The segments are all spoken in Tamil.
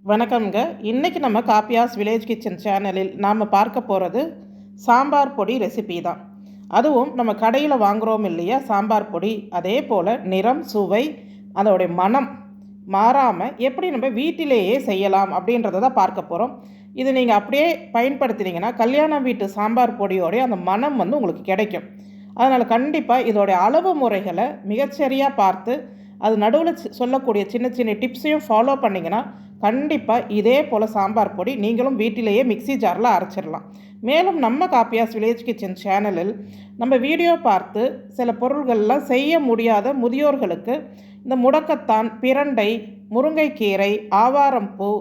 வணக்கம்ங்க. இன்றைக்கி நம்ம காப்பியாஸ் வில்லேஜ் கிச்சன் சேனலில் நாம் பார்க்க போகிறது சாம்பார் பொடி ரெசிபி தான். அதுவும் நம்ம கடையில் வாங்குகிறோம் இல்லையா சாம்பார் பொடி, அதே போல் நிறம், சுவை, அதோடைய மனம் மாறாமல் எப்படி நம்ம வீட்டிலேயே செய்யலாம் அப்படின்றத தான் பார்க்க போகிறோம். இது நீங்கள் அப்படியே பயன்படுத்தினீங்கன்னா கல்யாண வீட்டு சாம்பார் பொடியோடைய அந்த மனம் உங்களுக்கு கிடைக்கும். அதனால் கண்டிப்பாக இதோடைய அளவு முறைகளை மிகச்சரியாக பார்த்து அது நடுவில் சொல்லக்கூடிய சின்ன சின்ன டிப்ஸையும் ஃபாலோ பண்ணிங்கன்னா கண்டிப்பாக இதே போல் சாம்பார் பொடி நீங்களும் வீட்டிலேயே மிக்சி ஜாரில் அரைச்சிடலாம். மேலும் நம்ம காப்பியாஸ் வில்லேஜ் கிச்சன் சேனலில் நம்ம வீடியோ பார்த்து சில பொருள்கள்லாம் செய்ய முடியாத முதியோர்களுக்கு இந்த முடக்கத்தான், பிரண்டை, முருங்கைக்கீரை, ஆவாரம்பூ,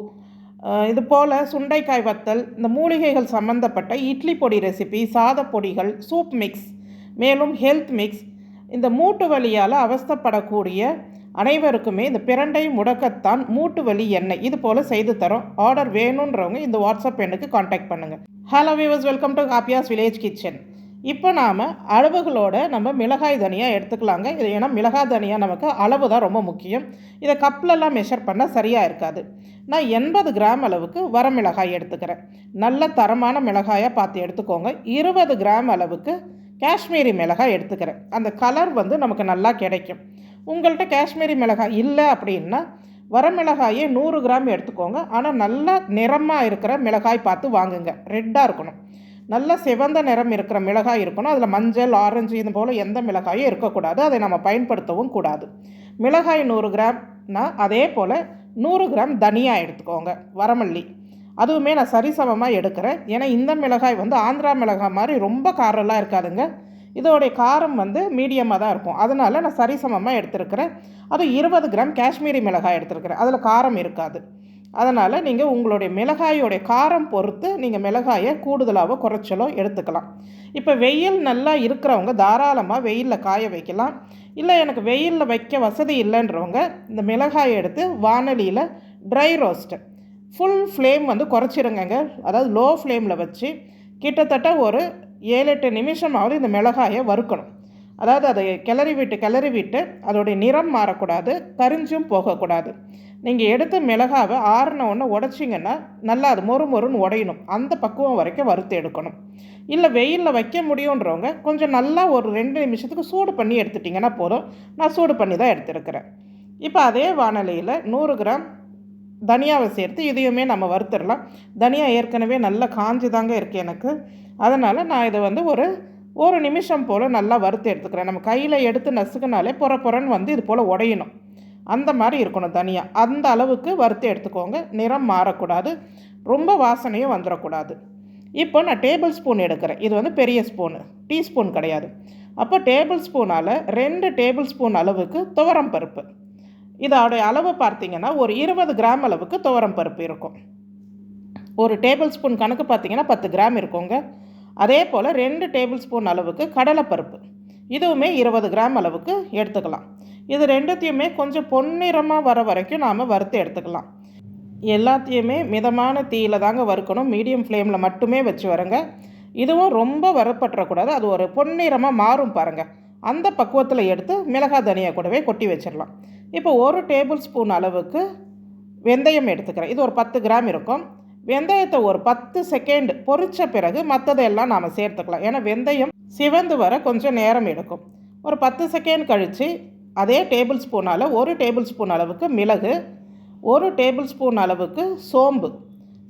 இது போல் சுண்டைக்காய் வத்தல், இந்த மூலிகைகள் சம்மந்தப்பட்ட இட்லி பொடி ரெசிபி, சாதப்பொடிகள், சூப் மிக்ஸ், மேலும் ஹெல்த் மிக்ஸ், இந்த மூட்டு வலியால் அவஸ்தைப்படக்கூடிய அனைவருக்குமே இந்த பிரண்டை, முடக்கத்தான், மூட்டு வலி எண்ணெய் இது போல் செய்து தரோம். ஆர்டர் வேணுன்றவங்க இந்த வாட்ஸ்அப் எண்ணுக்கு காண்டாக்ட் பண்ணுங்கள். Hello viewers, welcome to காப்பியாஸ் village kitchen. இப்போ நாம் அளவுகளோடு நம்ம மிளகாய் தனியாக எடுத்துக்கலாங்க. இது ஏன்னா மிளகாய் தனியாக நமக்கு அளவு தான் ரொம்ப முக்கியம். இதை கப்லெல்லாம் மெஷர் பண்ணால் சரியாக இருக்காது. நான் 80 கிராம் அளவுக்கு வரமிளகாய் எடுத்துக்கிறேன். நல்ல தரமான மிளகாயாக பார்த்து எடுத்துக்கோங்க. 20 கிராம் அளவுக்கு காஷ்மீரி மிளகாய் எடுத்துக்கிறேன். அந்த கலர் நமக்கு நல்லா கிடைக்கும். உங்கள்கிட்ட காஷ்மீரி மிளகாய் இல்லை அப்படின்னா வரமிளகாயே 100 கிராம் எடுத்துக்கோங்க. ஆனால் நல்லா நிறமாக இருக்கிற மிளகாய் பார்த்து வாங்குங்க. ரெட்டாக இருக்கணும், நல்ல சிவந்த நிறம் இருக்கிற மிளகாய் இருக்கணும். அதில் மஞ்சள், ஆரஞ்சு இது போல் எந்த மிளகாயும் இருக்கக்கூடாது. அதை நம்ம பயன்படுத்தவும் கூடாது. மிளகாய் 100 கிராம்னா அதே போல் 100 கிராம் தனியாக எடுத்துக்கோங்க. வரமல்லி அதுவுமே நான் சரிசமமாக எடுக்கிறேன். ஏன்னா இந்த மிளகாய் ஆந்திரா மிளகாய் மாதிரி ரொம்ப காரெல்லாம் இருக்காதுங்க. இதோடைய காரம் மீடியமாக தான் இருக்கும். அதனால் நான் சரிசமமாக எடுத்துருக்கிறேன். அதுவும் 20 கிராம் காஷ்மீரி மிளகாய் எடுத்துருக்கிறேன். அதில் காரம் இருக்காது. அதனால் நீங்கள் உங்களுடைய மிளகாயோடைய காரம் பொறுத்து நீங்கள் மிளகாயை கூடுதலாக குறைச்சலோ எடுத்துக்கலாம். இப்போ வெயில் நல்லா இருக்கிறவங்க தாராளமாக வெயிலில் காய வைக்கலாம். இல்லை எனக்கு வெயிலில் வைக்க வசதி இல்லைன்றவங்க இந்த மிளகாயை எடுத்து வானலியில் ட்ரை ரோஸ்ட்டு ஃபுல் ஃப்ளேம் குறைச்சிருங்க. அதாவது லோ ஃப்ளேமில் வச்சு கிட்டத்தட்ட ஒரு 7-8 நிமிஷமாவது இந்த மிளகாயை வறுக்கணும். அதாவது அதை கிளறி விட்டு அதோடைய நிறம் மாறக்கூடாது, கரிஞ்சும் போகக்கூடாது. நீங்கள் எடுத்து மிளகாவை ஆறின ஒன்று உடைச்சிங்கன்னா நல்லா அது மொறுன்னு உடையணும். அந்த பக்குவம் வரைக்கும் வறுத்து எடுக்கணும். இல்லை வெயிலில் வைக்க முடியுன்றவங்க கொஞ்சம் நல்லா ஒரு 2 நிமிஷத்துக்கு சூடு பண்ணி எடுத்துட்டிங்கன்னா போதும். நான் சூடு பண்ணி தான் எடுத்துருக்கிறேன். இப்போ அதே வானலியில் 100 கிராம் தனியாவை சேர்த்து இதையுமே நம்ம வறுத்துடலாம். தனியா ஏற்கனவே நல்லா காஞ்சி தாங்க இருக்குது எனக்கு. அதனால் நான் இதை ஒரு நிமிஷம் போல் நல்லா வறுத்து எடுத்துக்கிறேன். நம்ம கையில் எடுத்து நசுக்கினாலே பொறன்னு இது போல் உடையணும். அந்த மாதிரி இருக்கணும் தனியா. அந்த அளவுக்கு வறுத்து எடுத்துக்கோங்க. நிறம் மாறக்கூடாது, ரொம்ப வாசனையும் வந்துடக்கூடாது. இப்போ நான் டேபிள் ஸ்பூன் எடுக்கிறேன். இது பெரிய ஸ்பூனு, டீஸ்பூன் கிடையாது. அப்போ டேபிள் ஸ்பூனால் 2 டேபிள் ஸ்பூன் அளவுக்கு துவரம் பருப்பு. இதோடைய அளவு பார்த்திங்கன்னா ஒரு 20 கிராம் அளவுக்கு துவரம் பருப்பு இருக்கும். ஒரு டேபிள் ஸ்பூன் கணக்கு பார்த்திங்கன்னா 10 கிராம் இருக்குங்க. அதே போல் 2 டேபிள் ஸ்பூன் அளவுக்கு கடலைப்பருப்பு, இதுவுமே 20 கிராம் அளவுக்கு எடுத்துக்கலாம். இது ரெண்டுத்தையுமே கொஞ்சம் பொன்னிறமாக வர வரைக்கும் நாம் வறுத்து எடுத்துக்கலாம். எல்லாத்தையுமே மிதமான தீயில் தாங்க வறுக்கணும். மீடியம் ஃப்ளேமில் மட்டுமே வச்சு வரங்க. இதுவும் ரொம்ப வறுப்பற்றக்கூடாது. அது ஒரு பொன்னிறமாக மாறும் பாருங்கள். அந்த பக்குவத்தில் எடுத்து மிளகாய் தனியாக கூடவே கொட்டி வச்சிடலாம். இப்போ ஒரு டேபிள் ஸ்பூன் அளவுக்கு வெந்தயம் எடுத்துக்கிறேன். இது ஒரு 10 கிராம் இருக்கும். வெந்தயத்தை ஒரு 10 செகண்ட் பொரித்த பிறகு மற்றதெல்லாம் நாம் சேர்த்துக்கலாம். ஏன்னா வெந்தயம் சிவந்து வர கொஞ்சம் நேரம் எடுக்கும். ஒரு 10 செகண்ட் கழித்து அதே டேபிள் ஸ்பூனால் 1 டேபிள் ஸ்பூன் அளவுக்கு மிளகு, 1 டேபிள் ஸ்பூன் அளவுக்கு சோம்பு.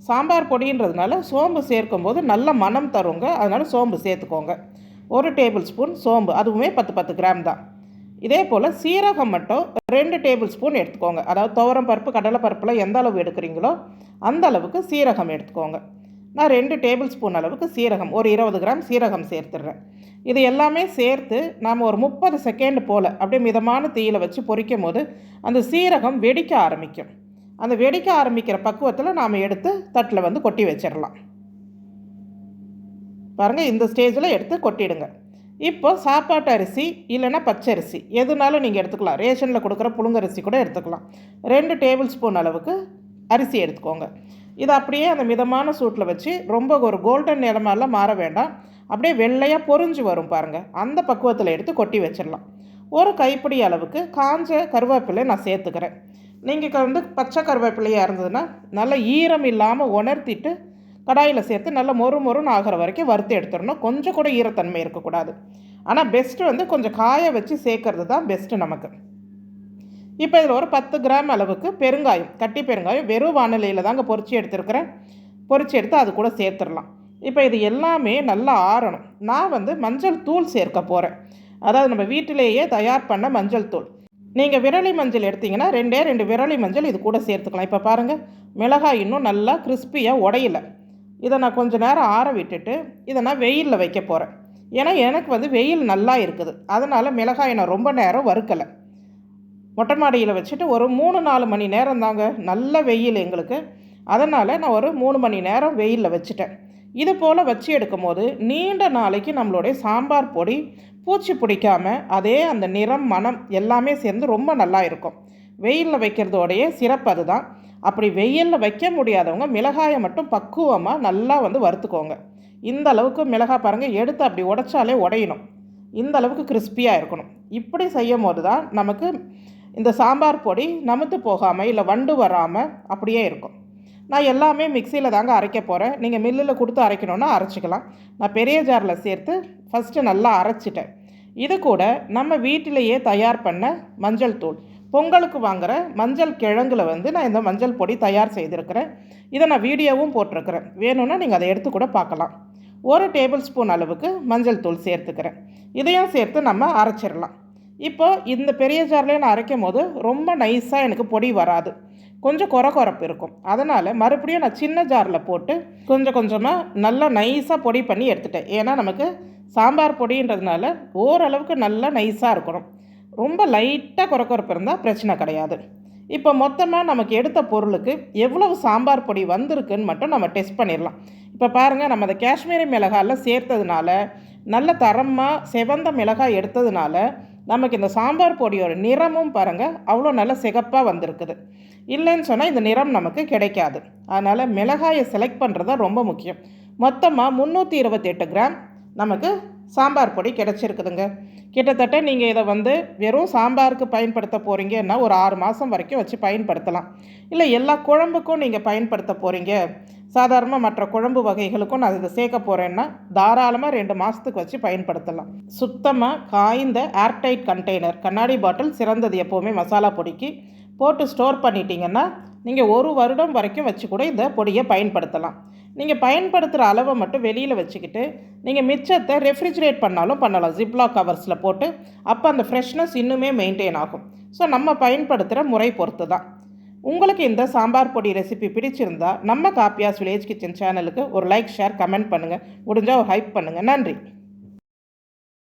சாம்பார் பொடின்றதுனால சோம்பு சேர்க்கும்போது நல்ல மனம் தருங்க. அதனால் சோம்பு சேர்த்துக்கோங்க. 1 டேபிள் ஸ்பூன் சோம்பு, அதுவுமே 10 கிராம் தான். இதே போல் சீரகம் மட்டும் 2 டேபிள் ஸ்பூன் எடுத்துக்கோங்க. அதாவது துவரம் பருப்பு, கடலை பருப்பில் எந்த அளவு எடுக்கிறீங்களோ அந்த அளவுக்கு சீரகம் எடுத்துக்கோங்க. நான் 2 டேபிள் ஸ்பூன் அளவுக்கு சீரகம், ஒரு 20 கிராம் சீரகம் சேர்த்துடுறேன். இது எல்லாமே சேர்த்து நாம் ஒரு 30 செகண்ட் போல் அப்படியே மிதமான தீயில் வச்சு பொரிக்கும் போது அந்த சீரகம் வெடிக்க ஆரம்பிக்கும். அந்த வெடிக்க ஆரம்பிக்கிற பக்குவத்தில் நாம் எடுத்து தட்டில் கொட்டி வச்சிடலாம். பாருங்கள், இந்த ஸ்டேஜில் எடுத்து கொட்டிடுங்க. இப்போ சாப்பாட்டு அரிசி இல்லைன்னா பச்சரிசி எதுனாலும் நீங்கள் எடுத்துக்கலாம். ரேஷனில் கொடுக்குற புழுங்கரிசி கூட எடுத்துக்கலாம். 2 டேபிள் ஸ்பூன் அளவுக்கு அரிசி எடுத்துக்கோங்க. இதை அப்படியே அந்த மிதமான சூட்டில் வச்சு ரொம்ப ஒரு கோல்டன் நிறமெல்லாம் மாற வேண்டாம். அப்படியே வெள்ளையாக பொரிஞ்சு வரும் பாருங்கள். அந்த பக்குவத்தில் எடுத்து கொட்டி வச்சிடலாம். ஒரு கைப்பிடி அளவுக்கு காஞ்ச கருவேப்பிலை நான் சேர்த்துக்கிறேன். நீங்கள் வந்து பச்சை கருவேப்பிலையாக இருந்ததுன்னா நல்லா ஈரம் இல்லாமல் உணர்த்திட்டு கடாயில் சேர்த்து நல்லா மொறு மொறுன்னு ஆகிற வரைக்கும் வறுத்து எடுத்துடணும். கொஞ்சம் கூட ஈரத்தன்மை இருக்கக்கூடாது. ஆனால் பெஸ்ட்டு வந்து கொஞ்சம் காய வச்சு சேர்க்கறது தான் பெஸ்ட்டு நமக்கு. இப்போ இதில் ஒரு 10 கிராம் அளவுக்கு பெருங்காயம், கட்டி பெருங்காயம் வெறும் வானிலையில் தாங்க பொரிச்சு எடுத்துருக்கிறேன். பொரிச்சு எடுத்து அது கூட சேர்த்துடலாம். இப்போ இது எல்லாமே நல்லா ஆறணும். நான் வந்து மஞ்சள் தூள் சேர்க்க போகிறேன். அதாவது நம்ம வீட்டிலேயே தயார் பண்ண மஞ்சள் தூள். நீங்கள் விரலி மஞ்சள் எடுத்திங்கன்னா 2 விரலி மஞ்சள் இது கூட சேர்த்துக்கலாம். இப்போ பாருங்கள், மிளகாய் இன்னும் நல்லா கிறிஸ்பியாக உடையலை. இதை நான் கொஞ்சம் நேரம் ஆற விட்டுட்டு இதை நான் வெயிலில் வைக்க போகிறேன். ஏன்னா எனக்கு வந்து வெயில் நல்லா இருக்குது. அதனால் மிளகாயை நான் ரொம்ப நேரம் வறுக்கலை. மொட்டை மாடியில் வச்சுட்டு ஒரு 3-4 மணி நேரம் தாங்க நல்ல வெயில் எங்களுக்கு. அதனால் நான் ஒரு 3 மணி நேரம் வெயிலில் வச்சுட்டேன். இது போல் வச்சு எடுக்கும் போது நீண்ட நாளைக்கு நம்மளுடைய சாம்பார் பொடி பூச்சி பிடிக்காமல் அதே அந்த நிறம் மனம் எல்லாமே சேர்ந்து ரொம்ப நல்லா இருக்கும். வெயிலில் வைக்கிறதோடைய சிறப்பு அதுதான். அப்படி வெயிலில் வைக்க முடியாதவங்க மிளகாயை மட்டும் பக்குவமாக நல்லா வந்து வறுத்துக்கோங்க. இந்த அளவுக்கு மிளகாய் பாருங்கள், எடுத்து அப்படி உடைச்சாலே உடையணும். இந்த அளவுக்கு கிறிஸ்பியாக இருக்கணும். இப்படி செய்யும் போது தான் நமக்கு இந்த சாம்பார் பொடி நமுத்து போகாமல் இல்லை வண்டு வராமல் அப்படியே இருக்கும். நான் எல்லாமே மிக்சியில் தாங்க அரைக்க போகிறேன். நீங்கள் மில்லில் கொடுத்து அரைக்கணுன்னா அரைச்சிக்கலாம். நான் பெரிய ஜாரில் சேர்த்து ஃபஸ்ட்டு நல்லா அரைச்சிட்டேன். இது கூட நம்ம வீட்டிலேயே தயார் பண்ண மஞ்சள் தூள், பொங்கலுக்கு வாங்குகிற மஞ்சள் கிழங்குல வந்து நான் இந்த மஞ்சள் பொடி தயார் செய்திருக்கிறேன். இதை நான் வீடியோவும் போட்டிருக்கிறேன். வேணும்னா நீங்கள் அதை எடுத்து கூட பார்க்கலாம். 1 டேபிள் ஸ்பூன் அளவுக்கு மஞ்சள் தூள் சேர்த்துக்கிறேன். இதையும் சேர்த்து நம்ம அரைச்சிடலாம். இப்போ இந்த பெரிய ஜார்லேயே நான் அரைக்கும் போது ரொம்ப நைஸாக எனக்கு பொடி வராது, கொஞ்சம் குறப்பு இருக்கும். அதனால் மறுபடியும் நான் சின்ன ஜாரில் போட்டு கொஞ்சம் கொஞ்சமாக நல்லா நைஸாக பொடி பண்ணி எடுத்துட்டேன். ஏன்னா நமக்கு சாம்பார் பொடின்றதுனால ஓரளவுக்கு நல்லா நைஸாக இருக்கணும். ரொம்ப லைட்டாக குறப்பு இருந்தால் பிரச்சனை கிடையாது. இப்போ மொத்தமாக நமக்கு எடுத்த பொருளுக்கு எவ்வளவு சாம்பார் பொடி வந்திருக்குன்னு மட்டும் நம்ம டெஸ்ட் பண்ணிடலாம். இப்போ பாருங்கள், நம்ம அந்த காஷ்மீரி மிளகாயில் சேர்த்ததுனால நல்ல தரமாக செவந்த மிளகாய் எடுத்ததுனால நமக்கு இந்த சாம்பார் பொடியோட நிறமும் பாருங்கள் அவ்வளோ நல்ல சிகப்பாக வந்திருக்குது. இல்லைன்னு சொன்னால் இந்த நிறம் நமக்கு கிடைக்காது. அதனால் மிளகாயை செலக்ட் பண்ணுறது தான் ரொம்ப முக்கியம். மொத்தமாக 328 கிராம் நமக்கு சாம்பார் பொடி கிடச்சிருக்குதுங்க. கிட்டத்தட்ட நீங்கள் இதை வந்து வெறும் சாம்பாருக்கு பயன்படுத்த போகிறீங்கன்னா ஒரு 6 மாதம் வரைக்கும் வச்சு பயன்படுத்தலாம். இல்லை எல்லா குழம்புக்கும் நீங்கள் பயன்படுத்த போகிறீங்க, சாதாரணமாக மற்ற குழம்பு வகைகளுக்கும் நான் இதை சேர்க்க போகிறேன்னா தாராளமாக 2 மாதத்துக்கு வச்சு பயன்படுத்தலாம். சுத்தமாக காய்ந்த ஏர்டைட் கண்டெய்னர், கண்ணாடி பாட்டில் சிறந்தது எப்போவுமே மசாலா பொடிக்கு. போட்டு ஸ்டோர் பண்ணிட்டீங்கன்னா நீங்கள் 1 வருடம் வரைக்கும் வச்சு கூட இந்த பொடியை பயன்படுத்தலாம். நீங்கள் பயன்படுத்துகிற அளவை மட்டும் வெளியில் வச்சுக்கிட்டு நீங்கள் மிச்சத்தை ரெஃப்ரிஜிரேட் பண்ணாலும் பண்ணலாம், ஜிப்லாக் கவர்ஸில் போட்டு. அப்போ அந்த ஃப்ரெஷ்னஸ் இன்னுமே மெயின்டைன் ஆகும். ஸோ நம்ம பயன்படுத்துகிற முறை பொறுத்து தான். உங்களுக்கு இந்த சாம்பார் பொடி ரெசிபி பிடிச்சிருந்தா நம்ம காப்பியாஸ் வில்லேஜ் கிச்சன் சேனலுக்கு ஒரு லைக், ஷேர், கமெண்ட் பண்ணுங்கள். முடிஞ்சால் ஒரு ஹைப் பண்ணுங்கள். நன்றி.